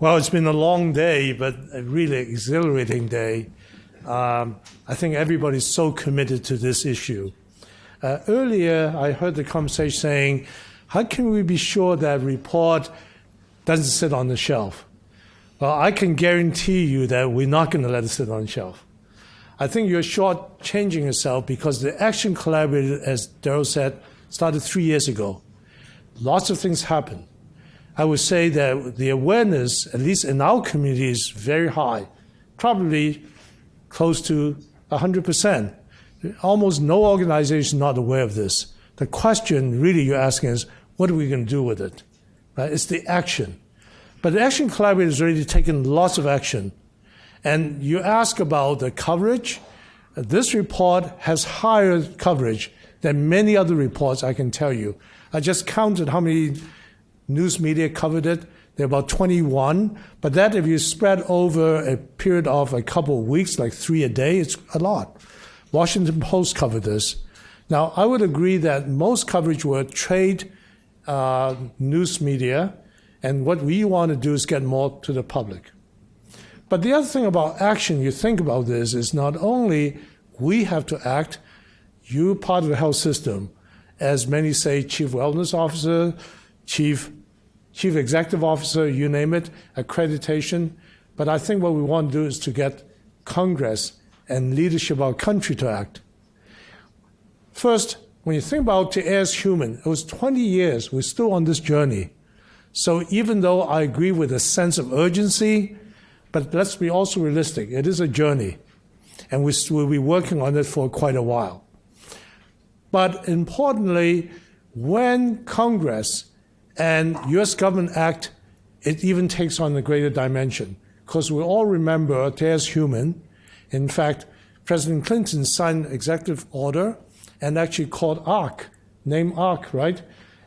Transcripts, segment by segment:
Well, it's been a long day, but a really exhilarating day. I think everybody's so committed to this issue. Earlier, I heard the conversation saying, how can we be sure that report doesn't sit on the shelf? Well, I can guarantee you that we're not going to let it sit on the shelf. I think you're shortchanging yourself because the Action Collaborative, as Daryl said, started 3 years ago. Lots of things happen. I would say that the awareness, at least in our community, is very high, probably close to 100%. Almost no organization is not aware of this. The question really you're asking is, what are we going to do with it? Right? It's the action. But the Action Collaborative has already taken lots of action. And you ask about the coverage. This report has higher coverage than many other reports, I can tell you. I just counted how many news media covered it. There are about 21. But that, if you spread over a period of a couple of weeks, like 3 a day, it's a lot. Washington Post covered this. Now, I would agree that most coverage were trade news media, and what we want to do is get more to the public. But the other thing about action, you think about this, is not only we have to act, you're part of the health system. As many say, chief wellness officer, chief executive officer, you name it, accreditation. But I think what we want to do is to get Congress and leadership of our country to act. First, when you think about to err as human, it was 20 years, we're still on this journey. So even though I agree with a sense of urgency, but let's be also realistic, it is a journey. And we'll be working on it for quite a while. But importantly, when Congress and U.S. government act, it even takes on a greater dimension. Because we all remember, to err as human, in fact, President Clinton signed executive order and actually called ARC, named ARC, right?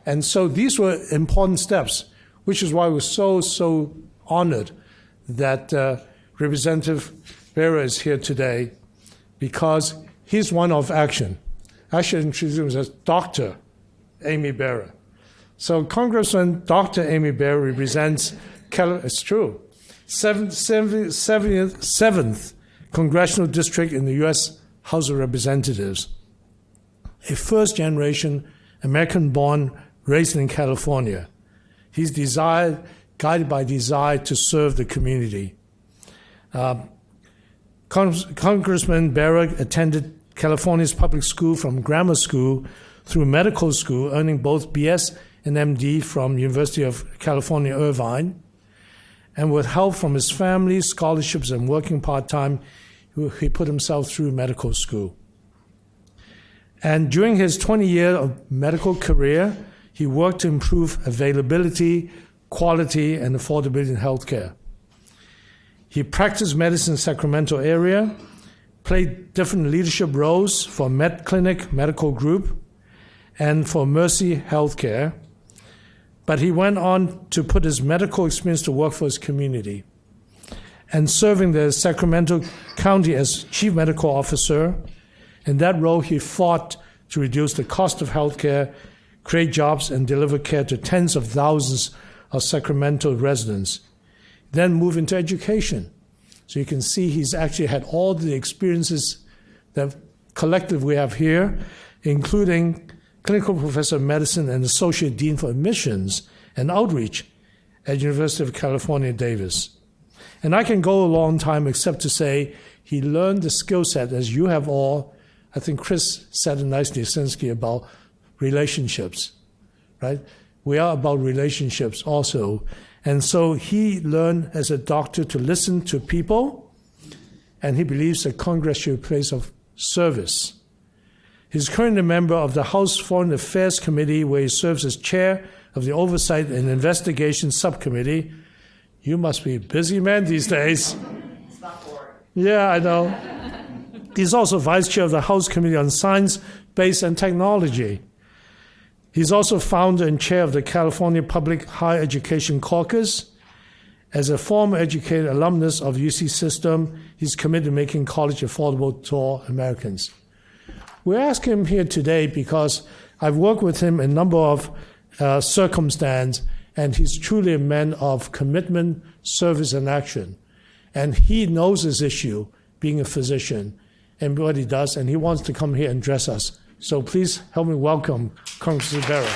And so these were important steps, which is why we're so honored that Representative Bera is here today, because he's one of action. I should introduce him as Dr. Amy Bera. So Congressman Dr. Amy Bera represents, it's true, 7th Congressional District in the U.S. House of Representatives. A first-generation American-born, raised in California. He's guided by desire to serve the community. Congressman Bera attended California's public school from grammar school through medical school, earning both BS and MD from University of California, Irvine. And with help from his family, scholarships, and working part-time, he put himself through medical school. And during his 20-year of medical career, he worked to improve availability, quality, and affordability in healthcare. He practiced medicine in the Sacramento area, played different leadership roles for MedClinic Medical Group and for Mercy Healthcare, but he went on to put his medical experience to work for his community. And serving the Sacramento County as Chief Medical Officer, in that role he fought to reduce the cost of healthcare, create jobs, and deliver care to tens of thousands of Sacramento residents. Then move into education. So you can see he's actually had all the experiences that collective we have here, including clinical professor of medicine and associate dean for admissions and outreach at University of California, Davis. And I can go a long time except to say he learned the skill set, as you have all. I think Chris said it nicely, Sinski, about relationships, right? We are about relationships also. And so he learned as a doctor to listen to people, and he believes that Congress should be a place of service. He's currently a member of the House Foreign Affairs Committee, where he serves as chair of the Oversight and Investigation Subcommittee. You must be a busy man these days. It's not boring. Yeah, I know. He's also vice chair of the House Committee on Science, Space, and Technology. He's also founder and chair of the California Public Higher Education Caucus. As a former educated alumnus of the UC system, he's committed to making college affordable to all Americans. We're asking him here today because I've worked with him in a number of circumstances, and he's truly a man of commitment, service, and action. And he knows this issue, being a physician, and what he does, and he wants to come here and address us. So please help me welcome Congressman Bera.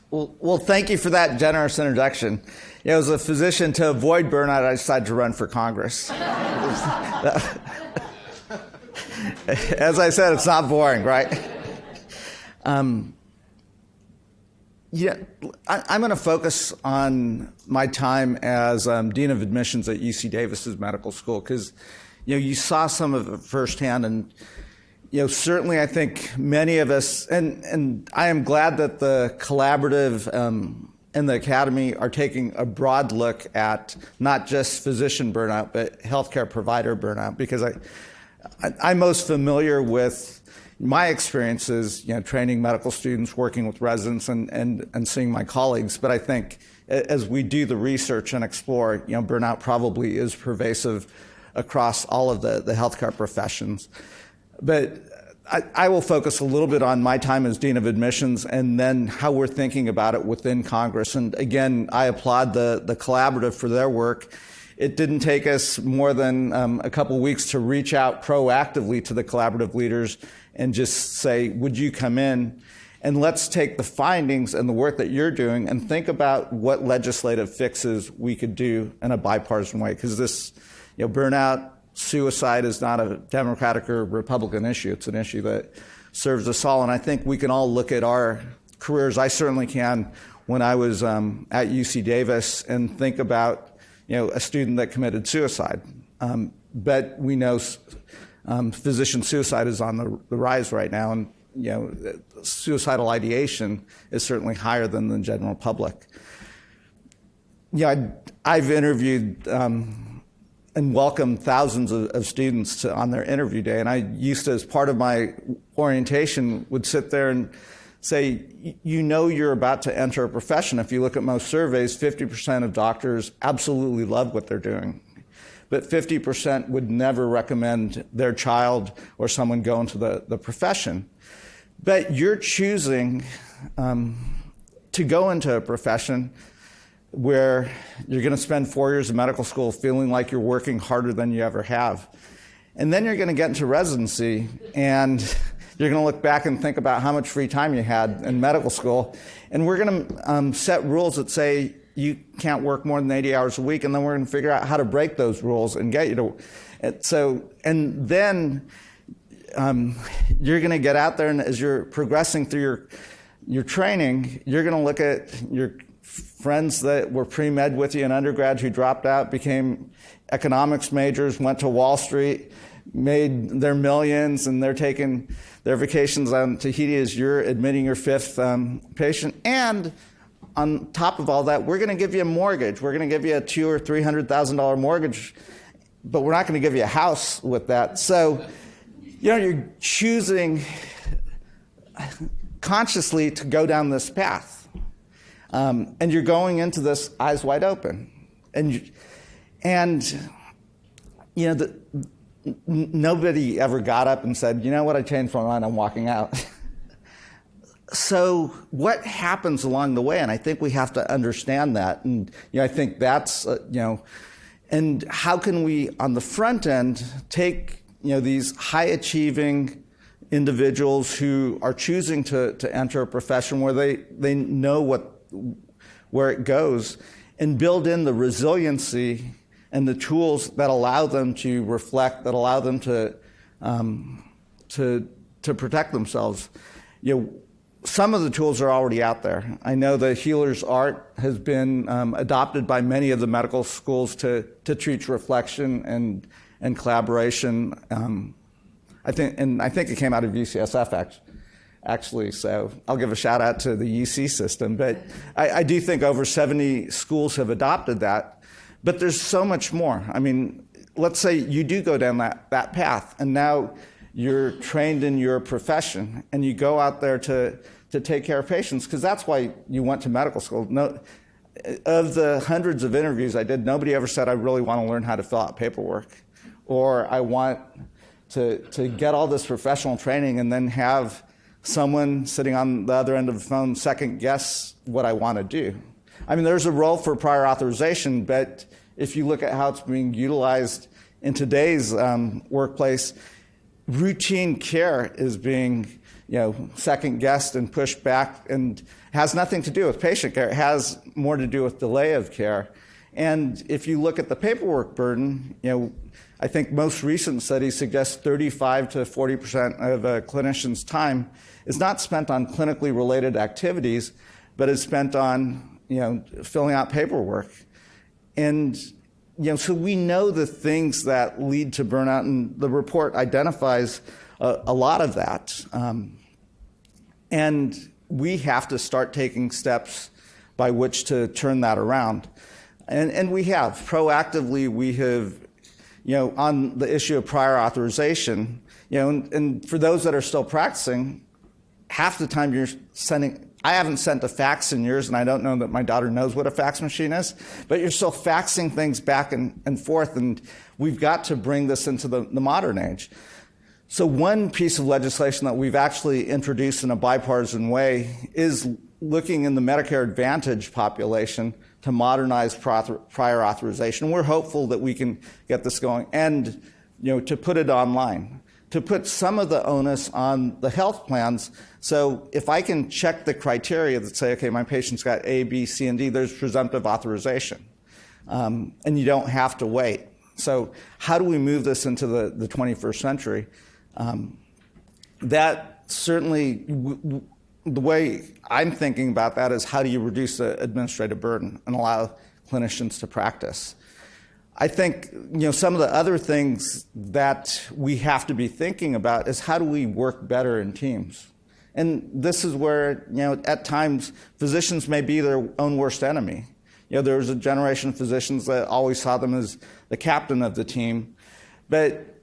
Well, thank you for that generous introduction. You know, as a physician, to avoid burnout, I decided to run for Congress. As I said, it's not boring, right? Yeah, I'm going to focus on my time as Dean of Admissions at UC Davis's medical school because, you know, you saw some of it firsthand, and you know, certainly I think many of us, and I am glad that the collaborative and the academy are taking a broad look at not just physician burnout, but healthcare provider burnout, because I'm most familiar with my experiences, you know, training medical students, working with residents, and seeing my colleagues. But I think as we do the research and explore, you know, burnout probably is pervasive across all of the healthcare professions. But I will focus a little bit on my time as Dean of Admissions and then how we're thinking about it within Congress. And again, I applaud the collaborative for their work. It didn't take us more than a couple weeks to reach out proactively to the collaborative leaders and just say, would you come in and let's take the findings and the work that you're doing and think about what legislative fixes we could do in a bipartisan way. Because this, you know, burnout, suicide is not a Democratic or Republican issue. It's an issue that serves us all. And I think we can all look at our careers. I certainly can when I was at UC Davis and think about, you know, a student that committed suicide. But we know physician suicide is on the rise right now. And, you know, suicidal ideation is certainly higher than the general public. Yeah, I've interviewed and welcomed thousands of students on their interview day. And I used to, as part of my orientation, would sit there and say, you know you're about to enter a profession. If you look at most surveys, 50% of doctors absolutely love what they're doing. But 50% would never recommend their child or someone go into the profession. But you're choosing to go into a profession where you're going to spend 4 years of medical school feeling like you're working harder than you ever have. And then you're going to get into residency, and you're going to look back and think about how much free time you had in medical school. And we're going to set rules that say you can't work more than 80 hours a week, and then we're going to figure out how to break those rules and get you to. And then you're going to get out there, and as you're progressing through your training, you're going to look at your friends that were pre-med with you in undergrad who dropped out, became economics majors, went to Wall Street, made their millions, and they're taking their vacations on Tahiti as you're admitting your fifth patient. And on top of all that, we're going to give you a mortgage. We're going to give you a $200,000 or $300,000 mortgage, but we're not going to give you a house with that. So, you know, you're choosing consciously to go down this path. And you're going into this eyes wide open. And you know, nobody ever got up and said, you know what, I changed my mind, I'm walking out. So what happens along the way? And I think we have to understand that. And you know, I think that's, you know, and how can we, on the front end, take, you know, these high-achieving individuals who are choosing to enter a profession where they know where it goes, and build in the resiliency and the tools that allow them to reflect, that allow them to protect themselves. You know, some of the tools are already out there. I know the healer's art has been adopted by many of the medical schools to teach reflection and collaboration. I think it came out of UCSF actually, so I'll give a shout out to the UC system. But I do think over 70 schools have adopted that. But there's so much more. I mean, let's say you do go down that path, and now you're trained in your profession, and you go out there to take care of patients, because that's why you went to medical school. No, of the hundreds of interviews I did, nobody ever said, I really want to learn how to fill out paperwork, or I want to get all this professional training and then have someone sitting on the other end of the phone second guess what I want to do. I mean, there's a role for prior authorization, but if you look at how it's being utilized in today's workplace, routine care is being second guessed and pushed back, and has nothing to do with patient care. It has more to do with delay of care. And if you look at the paperwork burden, I think most recent studies suggest 35 to 40% of a clinician's time is not spent on clinically related activities, but is spent on filling out paperwork. And so we know the things that lead to burnout, and the report identifies a lot of that. And we have to start taking steps by which to turn that around. And we have. Proactively, we have, on the issue of prior authorization, and for those that are still practicing, half the time you're sending, I haven't sent a fax in years, and I don't know that my daughter knows what a fax machine is, but you're still faxing things back and forth, and we've got to bring this into the modern age. So one piece of legislation that we've actually introduced in a bipartisan way is looking in the Medicare Advantage population to modernize prior authorization. We're hopeful that we can get this going, and to put it online, to put some of the onus on the health plans. So if I can check the criteria that say, okay, my patient's got A, B, C, and D, there's presumptive authorization, and you don't have to wait. So how do we move this into the 21st century? That certainly, the way I'm thinking about that is how do you reduce the administrative burden and allow clinicians to practice? I think some of the other things that we have to be thinking about is how do we work better in teams? And this is where at times physicians may be their own worst enemy. There was a generation of physicians that always saw them as the captain of the team, but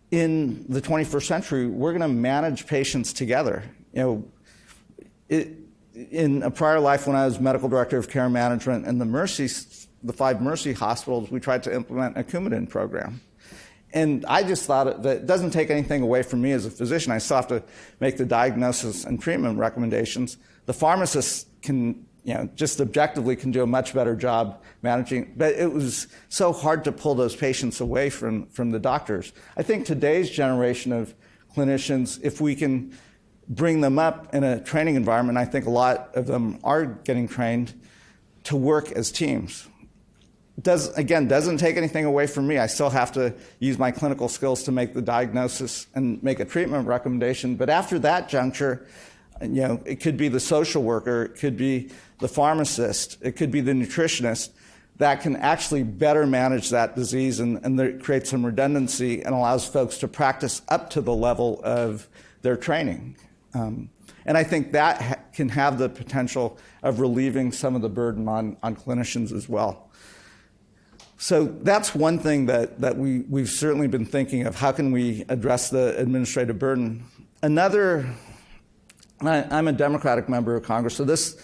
in the 21st century, we're going to manage patients together. In a prior life, when I was medical director of care management in the 5 Mercy hospitals, we tried to implement a Coumadin program. And I just thought that it doesn't take anything away from me as a physician. I still have to make the diagnosis and treatment recommendations. The pharmacists can, just objectively can do a much better job managing, but it was so hard to pull those patients away from the doctors. I think today's generation of clinicians, if we can bring them up in a training environment, I think a lot of them are getting trained to work as teams. Doesn't take anything away from me. I still have to use my clinical skills to make the diagnosis and make a treatment recommendation. But after that juncture, it could be the social worker, it could be the pharmacist, it could be the nutritionist that can actually better manage that disease and create some redundancy and allows folks to practice up to the level of their training. And I think that can have the potential of relieving some of the burden on clinicians as well. So that's one thing that we've certainly been thinking of. How can we address the administrative burden? Another, I'm a Democratic member of Congress, so this,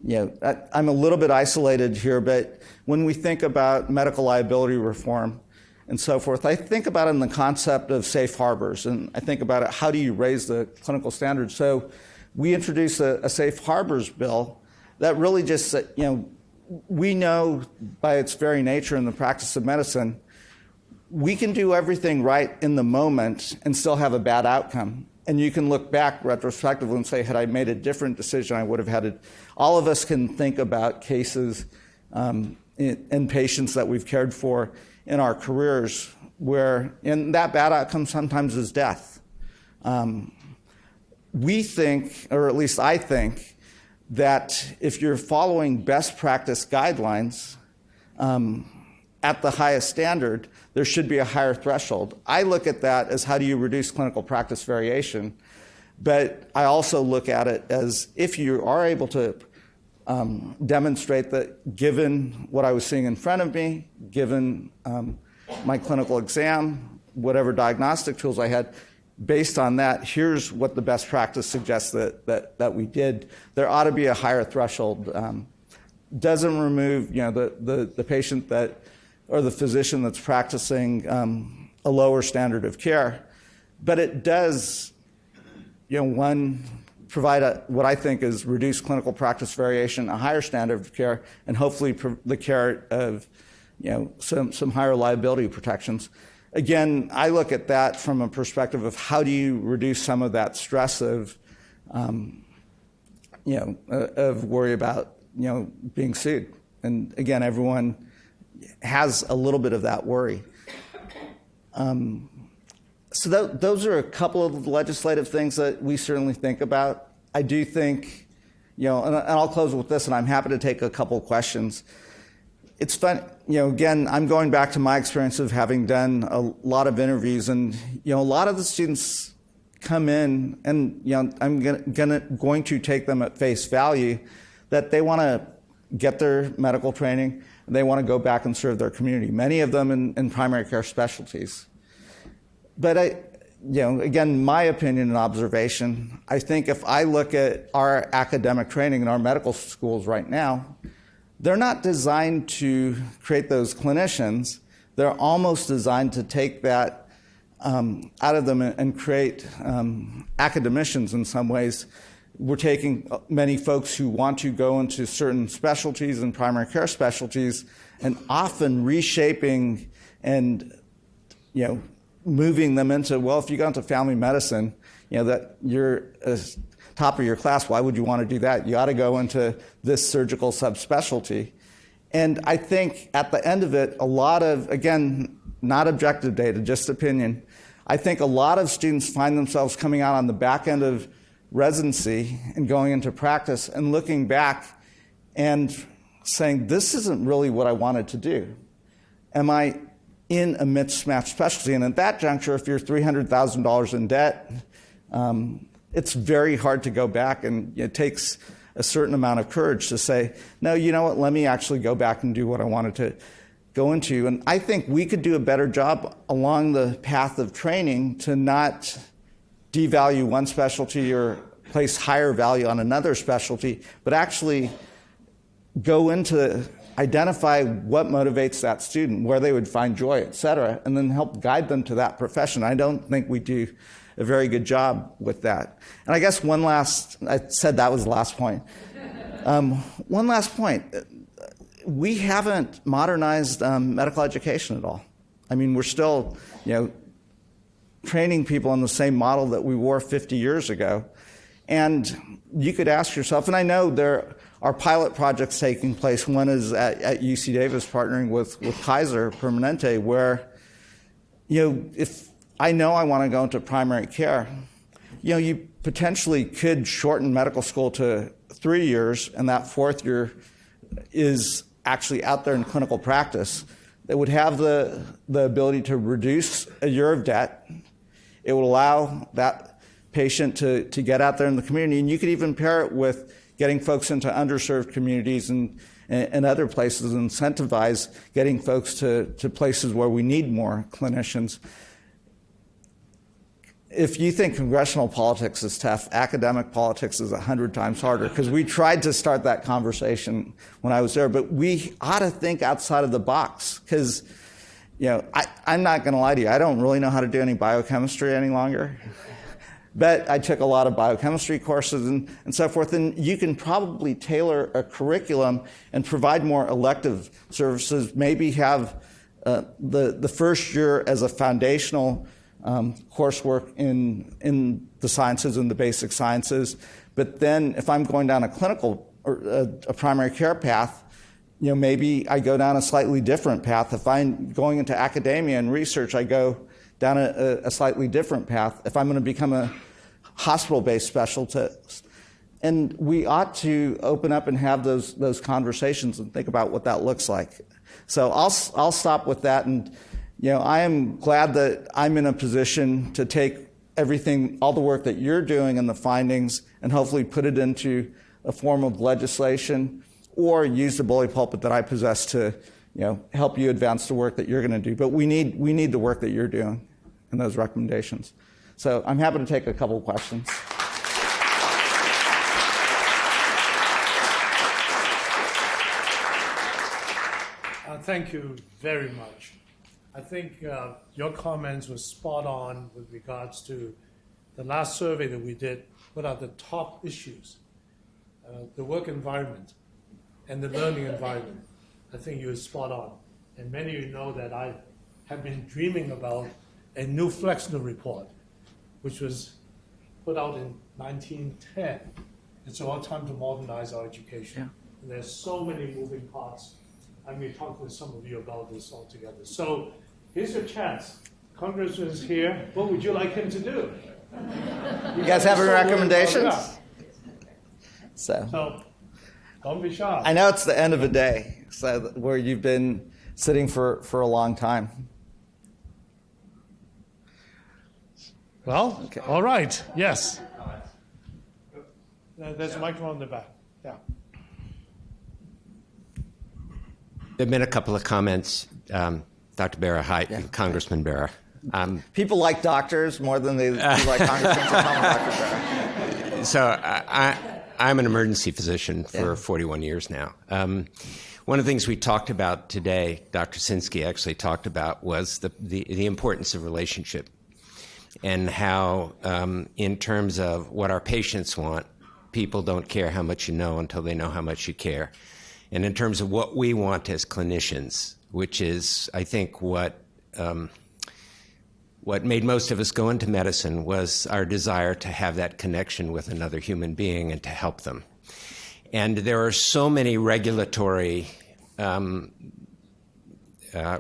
I'm a little bit isolated here, but when we think about medical liability reform and so forth, I think about it in the concept of safe harbors, and I think about it, how do you raise the clinical standards? So we introduced a safe harbors bill that really just, we know by its very nature in the practice of medicine, we can do everything right in the moment and still have a bad outcome. And you can look back retrospectively and say, had I made a different decision, I would have had it. All of us can think about cases in patients that we've cared for in our careers where, and that bad outcome sometimes is death. We think, or at least I think, that if you're following best practice guidelines at the highest standard, there should be a higher threshold. I look at that as how do you reduce clinical practice variation, but I also look at it as if you are able to demonstrate that given what I was seeing in front of me, given my clinical exam, whatever diagnostic tools I had, based on that, here's what the best practice suggests that we did. There ought to be a higher threshold. Doesn't remove the patient that or the physician that's practicing a lower standard of care, But it does, one, provide what I think is reduced clinical practice variation, a higher standard of care, and hopefully the care of some higher liability protections. Again, I look at that from a perspective of how do you reduce some of that stress of worry about being sued. And again, everyone has a little bit of that worry. So those are a couple of legislative things that we certainly think about. I do think, and I'll close with this, and I'm happy to take a couple of questions. It's fun, again, I'm going back to my experience of having done a lot of interviews, and, a lot of the students come in, and, I'm going to take them at face value that they want to get their medical training, and they want to go back and serve their community, many of them in primary care specialties. But again, my opinion and observation, I think if I look at our academic training in our medical schools right now, they're not designed to create those clinicians. They're almost designed to take that out of them and create academicians in some ways. We're taking many folks who want to go into certain specialties and primary care specialties and often reshaping and, moving them into, well, if you go into family medicine, that you're top of your class, why would you want to do that? You ought to go into this surgical subspecialty. And I think at the end of it, a lot of, again, not objective data, just opinion, I think a lot of students find themselves coming out on the back end of residency and going into practice and looking back and saying, this isn't really what I wanted to do. Am I in a mismatched specialty? And at that juncture, if you're $300,000 in debt, it's very hard to go back, and it takes a certain amount of courage to say, no, you know what, let me actually go back and do what I wanted to go into. And I think we could do a better job along the path of training to not devalue one specialty or place higher value on another specialty, but actually go into identify what motivates that student, where they would find joy, et cetera, and then help guide them to that profession. I don't think we do a very good job with that. And I guess I said that was the last point. One last point. We haven't modernized medical education at all. I mean, we're still, training people in the same model that we wore 50 years ago. And you could ask yourself, and I know there are pilot projects taking place. One is at UC Davis partnering with Kaiser Permanente, where, if I know I want to go into primary care, you potentially could shorten medical school to 3 years, and that fourth year is actually out there in clinical practice. That would have the ability to reduce a year of debt. It would allow that patient to get out there in the community, and you could even pair it with getting folks into underserved communities and other places, incentivize getting folks to places where we need more clinicians. If you think congressional politics is tough, academic politics is 100 times harder, because we tried to start that conversation when I was there, but we ought to think outside of the box, because I'm not going to lie to you, I don't really know how to do any biochemistry any longer. But I took a lot of biochemistry courses and so forth, and you can probably tailor a curriculum and provide more elective services, maybe have the first year as a foundational coursework in the sciences and the basic sciences. But then if I'm going down a clinical or a primary care path, maybe I go down a slightly different path. If I'm going into academia and research, I go down a slightly different path. If I'm going to become a hospital-based specialist. And we ought to open up and have those conversations and think about what that looks like. So I'll stop with that. And I am glad that I'm in a position to take everything, all the work that you're doing and the findings, and hopefully put it into a form of legislation, or use the bully pulpit that I possess to help you advance the work that you're going to do. But we need the work that you're doing and those recommendations. So I'm happy to take a couple of questions. Thank you very much. I think your comments were spot on with regards to the last survey that we did. What are the top issues? The work environment and the learning environment. I think you were spot on. And many of you know that I have been dreaming about a new Flexner report, which was put out in 1910. It's all time to modernize our education. Yeah. And there's so many moving parts. I'm going to talk to some of you about this all together. So here's your chance. Congressman is here. What would you like him to do? You guys have any recommendations? So don't be shy. I know it's the end of a day, so where you've been sitting for a long time. Well, okay. All right. Yes. There's a microphone in the back. Yeah. There have been a couple of comments. Dr. Bera, hi, yeah. Congressman Bera. People like doctors more than they like congressmen. Dr. Bera. So I'm an emergency physician for 41 years now. One of the things we talked about today, Dr. Sinsky actually talked about, was the importance of relationship and how, in terms of what our patients want, people don't care how much you know until they know how much you care. And in terms of what we want as clinicians, which is, I think, what made most of us go into medicine was our desire to have that connection with another human being and to help them. And there are so many regulatory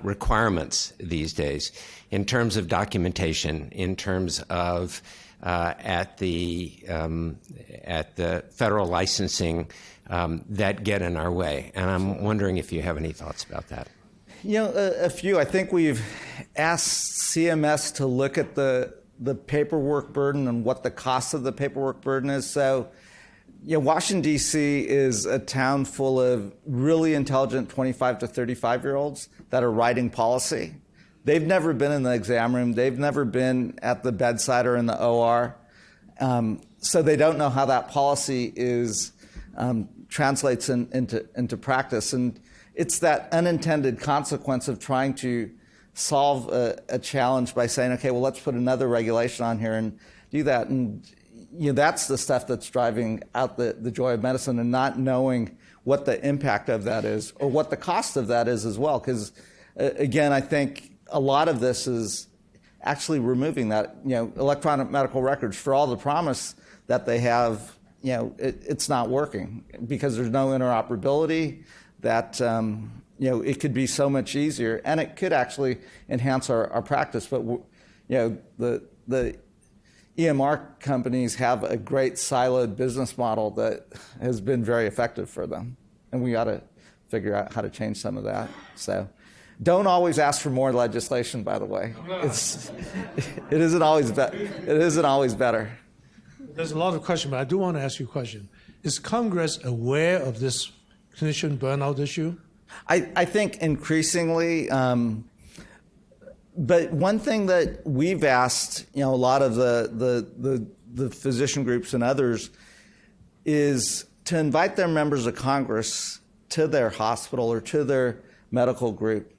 requirements these days in terms of documentation, in terms of at the federal licensing that get in our way. And I'm wondering if you have any thoughts about that. You know, a few. I think we've asked CMS to look at the paperwork burden and what the cost of the paperwork burden is. So, you know, Washington, D.C. is a town full of really intelligent 25 to 35-year-olds that are writing policy. They've never been in the exam room. They've never been at the bedside or in the OR. So they don't know how that policy translates into practice. And it's that unintended consequence of trying to solve a challenge by saying, okay, well, let's put another regulation on here and do that. And you know, that's the stuff that's driving out the joy of medicine, and not knowing what the impact of that is or what the cost of that is as well. Because, again, I think a lot of this is actually removing that, you know, electronic medical records, for all the promise that they have, you know, it's not working because there's no interoperability. That you know, it could be so much easier, and it could actually enhance our practice. But you know, the EMR companies have a great siloed business model that has been very effective for them, and we ought to figure out how to change some of that. So, don't always ask for more legislation. By the way, it isn't always better. There's a lot of questions, but I do want to ask you a question. Is Congress aware of this clinician burnout issue? I think increasingly, but one thing that we've asked, you know, a lot of the physician groups and others is to invite their members of Congress to their hospital or to their medical group.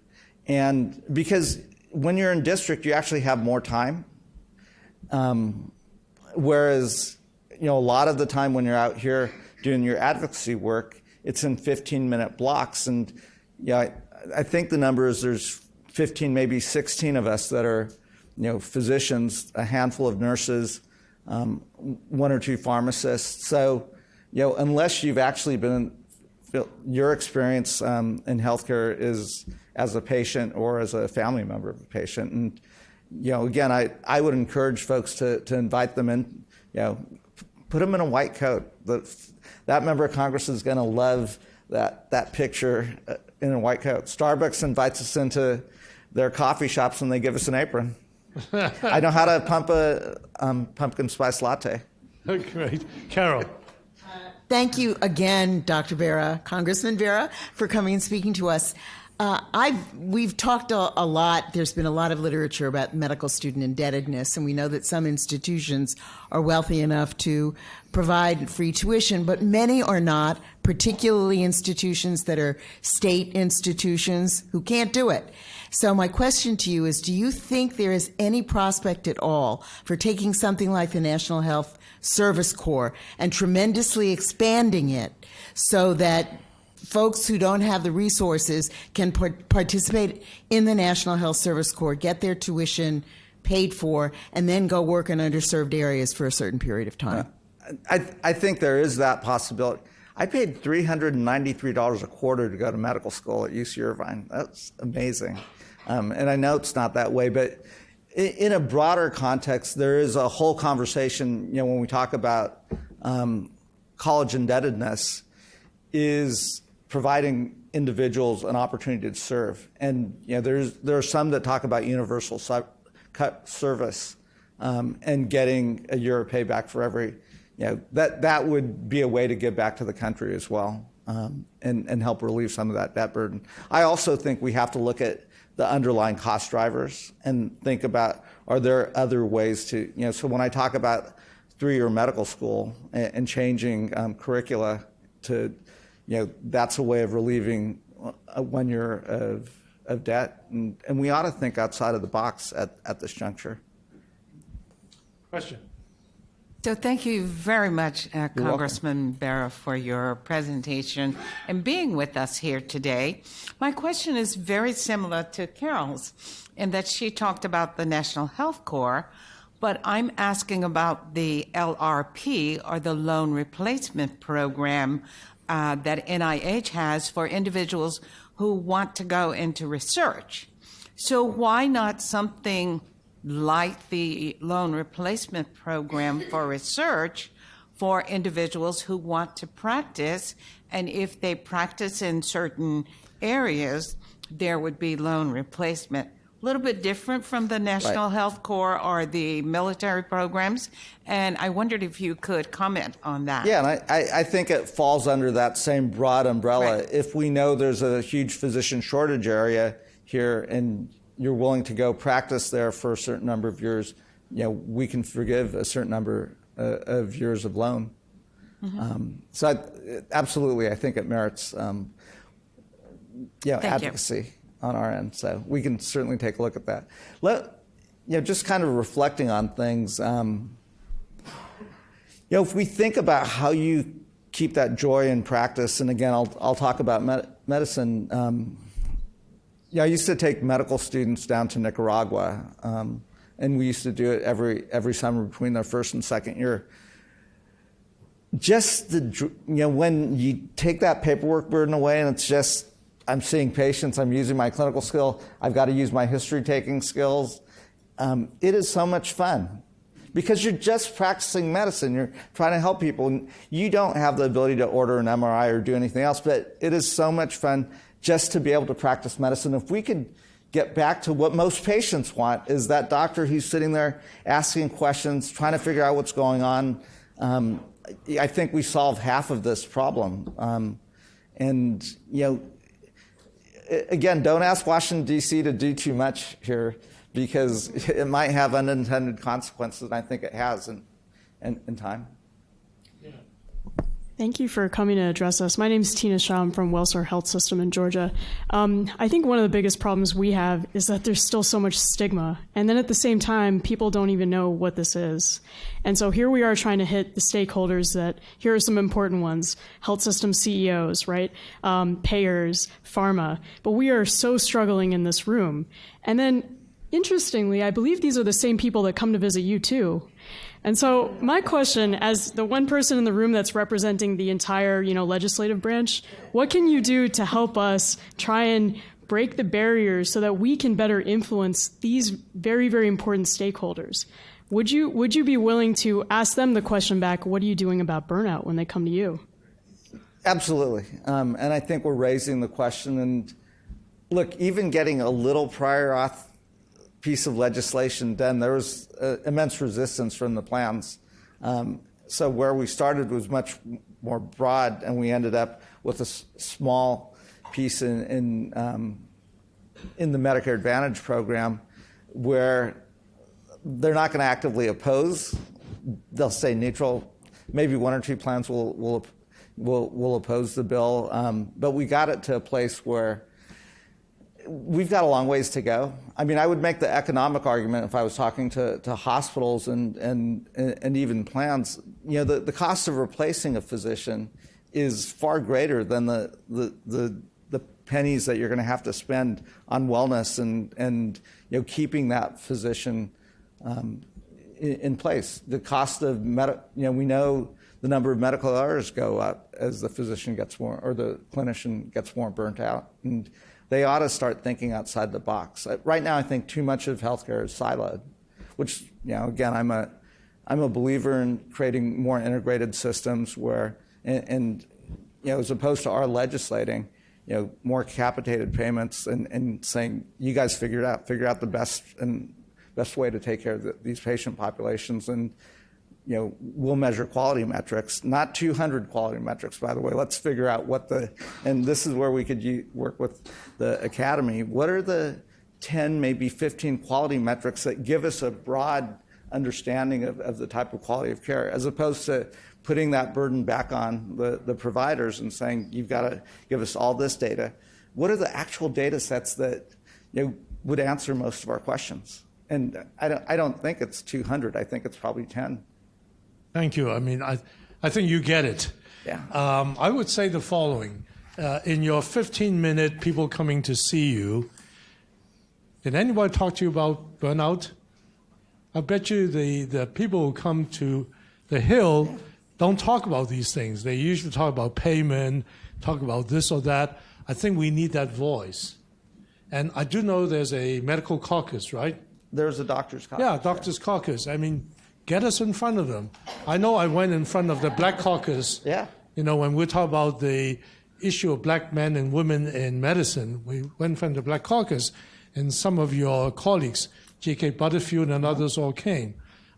And because when you're in district, you actually have more time. Whereas, you know, a lot of the time when you're out here doing your advocacy work, it's in 15-minute blocks. And yeah, I think the number is there's 15, maybe 16 of us that are, you know, physicians, a handful of nurses, one or two pharmacists. So, you know, unless you've actually been, your experience in healthcare is as a patient or as a family member of a patient. And, you know, again, I would encourage folks to invite them in, you know, put them in a white coat. That member of Congress is going to love that picture in a white coat. Starbucks invites us into their coffee shops and they give us an apron. I know how to pump a pumpkin spice latte. Great. Carol. Thank you again, Dr. Bera, Congressman Bera, for coming and speaking to us. We've talked a lot. There's been a lot of literature about medical student indebtedness, and we know that some institutions are wealthy enough to provide free tuition, but many are not, particularly institutions that are state institutions who can't do it. So my question to you is, do you think there is any prospect at all for taking something like the National Health Service Corps and tremendously expanding it so that folks who don't have the resources can participate in the National Health Service Corps, get their tuition paid for, and then go work in underserved areas for a certain period of time? I think there is that possibility. I paid $393 a quarter to go to medical school at UC Irvine. That's amazing. And I know it's not that way, but in a broader context, there is a whole conversation, when we talk about college indebtedness, is providing individuals an opportunity to serve. And there are some that talk about universal service and getting a year of payback for every, that would be a way to give back to the country as well, and help relieve some of that burden. I also think we have to look at the underlying cost drivers and think about, are there other ways to, so when I talk about 3-year medical school and changing curricula to, that's a way of relieving 1 year of debt. And we ought to think outside of the box at this juncture. Question. So thank you very much, Congressman Bera, for your presentation and being with us here today. My question is very similar to Carol's in that she talked about the National Health Corps, but I'm asking about the LRP, or the Loan Replacement Program, that NIH has for individuals who want to go into research. So why not something like the Loan Replacement Program for research for individuals who want to practice, and if they practice in certain areas, there would be loan replacement? A little bit different from the National Health Corps or the military programs, and I wondered if you could comment on that. Yeah, and I think it falls under that same broad umbrella. Right. If we know there's a huge physician shortage area here and you're willing to go practice there for a certain number of years, we can forgive a certain number of years of loan. So absolutely, I think it merits advocacy on our end. So we can certainly take a look at that. Just kind of reflecting on things. If we think about how you keep that joy in practice, and again, I'll talk about medicine. I used to take medical students down to Nicaragua, and we used to do it every summer between their first and second year. Just when you take that paperwork burden away, and it's just, I'm seeing patients, I'm using my clinical skill, I've got to use my history-taking skills. It is so much fun because you're just practicing medicine. You're trying to help people. And you don't have the ability to order an MRI or do anything else, but it is so much fun just to be able to practice medicine. If we could get back to what most patients want, is that doctor who's sitting there asking questions, trying to figure out what's going on. I think we solve half of this problem. Again, don't ask Washington, D.C. to do too much here because it might have unintended consequences, and I think it has in time. Thank you for coming to address us. My name is Tina Shaw. I'm from Wellstar Health System in Georgia. I think one of the biggest problems we have is that there's still so much stigma. And then at the same time, people don't even know what this is. And so here we are trying to hit the stakeholders that, here are some important ones, health system CEOs, right? Payers, pharma. But we are so struggling in this room. And then, interestingly, I believe these are the same people that come to visit you too. And so my question, as the one person in the room that's representing the entire, legislative branch, what can you do to help us try and break the barriers so that we can better influence these very, very important stakeholders? Would you be willing to ask them the question back, what are you doing about burnout when they come to you? Absolutely. And I think we're raising the question. And look, even getting a little prior auth piece of legislation done, there was immense resistance from the plans. So where we started was much more broad, and we ended up with a small piece in the Medicare Advantage program where they're not going to actively oppose. They'll stay neutral. Maybe one or two plans will oppose the bill, but we got it to a place where we've got a long ways to go. I mean, I would make the economic argument if I was talking to hospitals and even plans. You know, the cost of replacing a physician is far greater than the pennies that you're going to have to spend on wellness and you know, keeping that physician in place. The cost of we know the number of medical hours go up as the physician gets more, or the clinician gets more burnt out, and they ought to start thinking outside the box. Right now, I think too much of healthcare is siloed, which, you know, again, I'm a believer in creating more integrated systems where, and you know, as opposed to our legislating, you know, more capitated payments and saying, you guys figure out the best way to take care of these patient populations, and you know, we'll measure quality metrics, not 200 quality metrics, by the way. Let's figure out and this is where we could work with the academy. What are the 10, maybe 15 quality metrics that give us a broad understanding of the type of quality of care, as opposed to putting that burden back on the providers and saying, you've got to give us all this data. What are the actual data sets that, you know, would answer most of our questions? And I don't think it's 200. I think it's probably 10. Thank you. I mean, I think you get it. Yeah. I would say the following. In your 15-minute people coming to see you, did anybody talk to you about burnout? I bet you the people who come to the Hill don't talk about these things. They usually talk about payment, talk about this or that. I think we need that voice. And I do know there's a medical caucus, right? There's a doctor's caucus. Yeah, doctor's caucus. I mean, get us in front of them. I know I went in front of the Black Caucus. Yeah. You know, when we talk about the issue of black men and women in medicine, we went in front of the Black Caucus, and some of your colleagues, J.K. Butterfield and others, all came.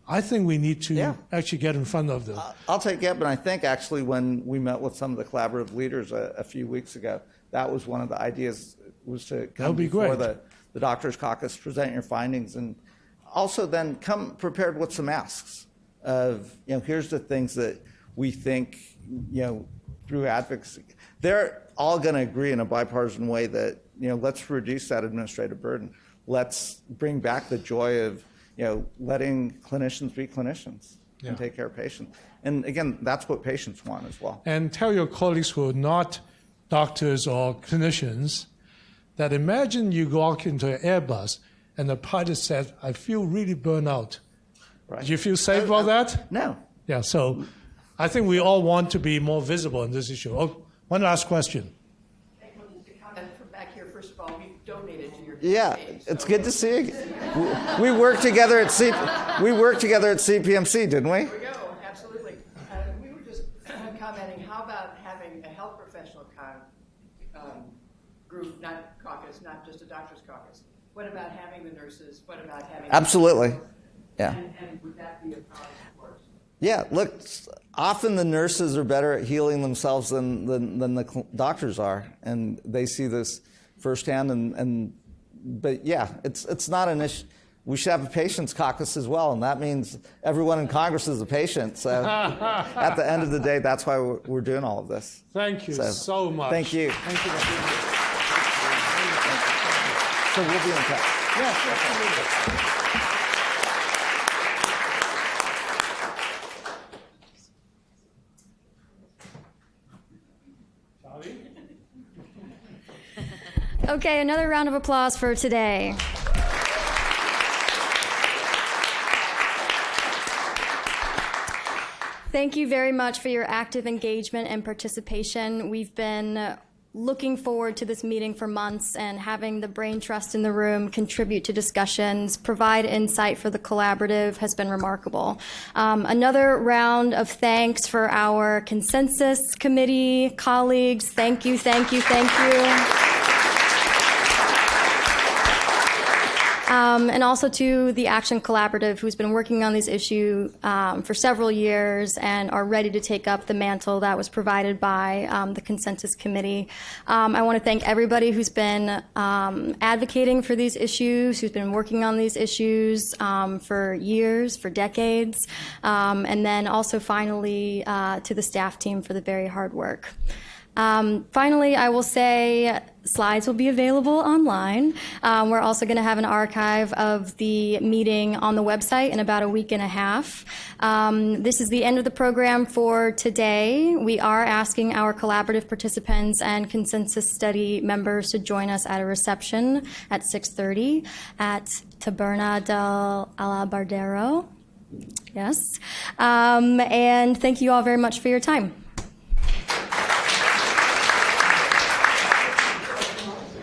I think we need to actually get in front of them. I'll take it, but I think actually when we met with some of the collaborative leaders a few weeks ago, that was one of the ideas, was to come before the Doctors Caucus, present your findings, and also then come prepared with some asks of, you know, here's the things that we think, you know, through advocacy. They're all going to agree in a bipartisan way that, you know, let's reduce that administrative burden. Let's bring back the joy of, you know, letting clinicians be clinicians and take care of patients. And again, that's what patients want as well. And tell your colleagues who are not doctors or clinicians that imagine you go out into an Airbus and the pilot said, I feel really burned out. Right. Do you feel safe about that? No. Yeah, so I think we all want to be more visible in this issue. Oh, one last question. Just a comment from back here. First of all, we donated to your campaign, it's good to see you. We worked together at CPMC, didn't we? There we go. Absolutely. We were just commenting, how about having a health professional group, not caucus, not just a doctor's caucus? What about having the nurses? What about having... Absolutely. Yeah. And would that be a problem, of course? Yeah, look, often the nurses are better at healing themselves than the doctors are, and they see this firsthand. But yeah, it's not an issue. We should have a patients caucus as well, and that means everyone in Congress is a patient. So at the end of the day, that's why we're doing all of this. Thank you so much. Thank you. Thank you. So we'll be in touch. Yes, absolutely. Okay, another round of applause for today. Thank you very much for your active engagement and participation. We've been looking forward to this meeting for months, and having the brain trust in the room contribute to discussions, provide insight for the collaborative has been remarkable. Another round of thanks for our consensus committee colleagues. Thank you, thank you, thank you. And also to the Action Collaborative, who's been working on this issue for several years and are ready to take up the mantle that was provided by the Consensus Committee. I want to thank everybody who's been advocating for these issues, who's been working on these issues for years, for decades, and then also finally to the staff team for the very hard work. Finally, I will say slides will be available online. We're also going to have an archive of the meeting on the website in about a week and a half. This is the end of the program for today. We are asking our collaborative participants and consensus study members to join us at a reception at 6:30 at Taberna del Alabardero. Yes. And thank you all very much for your time.